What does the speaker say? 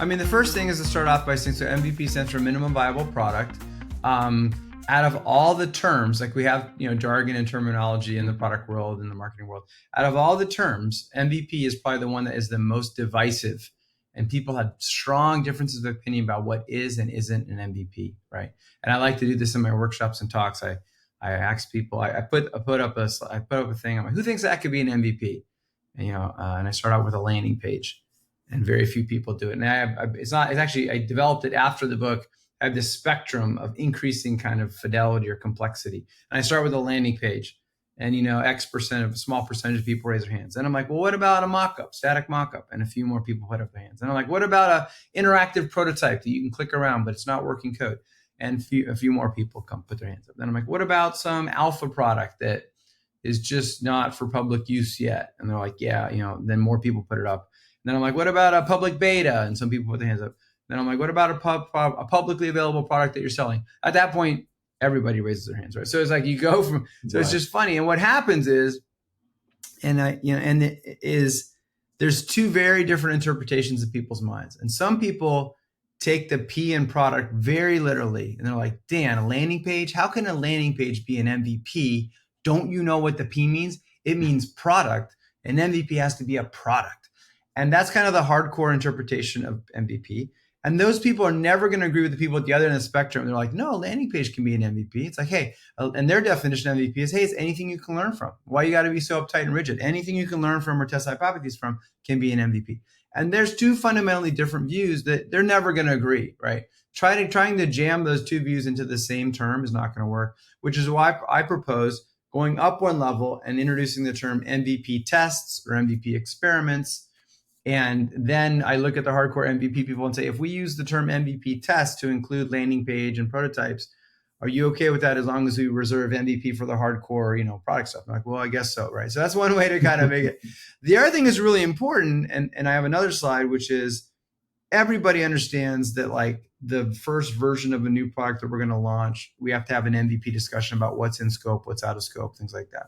I mean, the first thing is to start off by saying, so MVP stands for minimum viable product. Out of all the terms, like we have, jargon and terminology in the product world and the marketing world, out of all the terms, MVP is probably the one that is the most divisive. And people have strong differences of opinion about what is and isn't an MVP, right? And I like to do this in my workshops and talks. I ask people, I put up a thing. I'm like, who thinks that could be an MVP? And, and I start out with a landing page, and very few people do it. And I developed it after the book. I have this spectrum of increasing kind of fidelity or complexity. And I start with a landing page, and, small percentage of people raise their hands. And I'm like, well, what about a mock-up, static mock-up? And a few more people put up their hands. And I'm like, what about a interactive prototype that you can click around, but it's not working code? And a few more people put their hands up. Then I'm like, what about some alpha product that is just not for public use yet? And they're like, yeah, then more people put it up. And then I'm like, what about a public beta? And some people put their hands up. Then I'm like, what about a publicly available product that you're selling? At that point, everybody raises their hands, right? So it's like you go from, so It's just funny. And what happens is, there's two very different interpretations of people's minds. And some people take the P in product very literally. And they're like, Dan, a landing page? How can a landing page be an MVP? Don't you know what the P means? It means product. An MVP has to be a product. And that's kind of the hardcore interpretation of MVP. And those people are never going to agree with the people at the other end of the spectrum. They're like, no, a landing page can be an MVP. It's like, hey, and their definition of MVP is, hey, it's anything you can learn from. Why you got to be so uptight and rigid? Anything you can learn from or test hypotheses from can be an MVP. And there's two fundamentally different views that they're never going to agree, right? Trying to jam those two views into the same term is not going to work, which is why I propose going up one level and introducing the term MVP tests or MVP experiments. And then I look at the hardcore MVP people and say, if we use the term MVP test to include landing page and prototypes, are you okay with that as long as we reserve MVP for the hardcore, product stuff? I'm like, well, I guess so, right? So that's one way to kind of make it. The other thing is really important, and I have another slide, which is everybody understands that like the first version of a new product that we're going to launch, we have to have an MVP discussion about what's in scope, what's out of scope, things like that.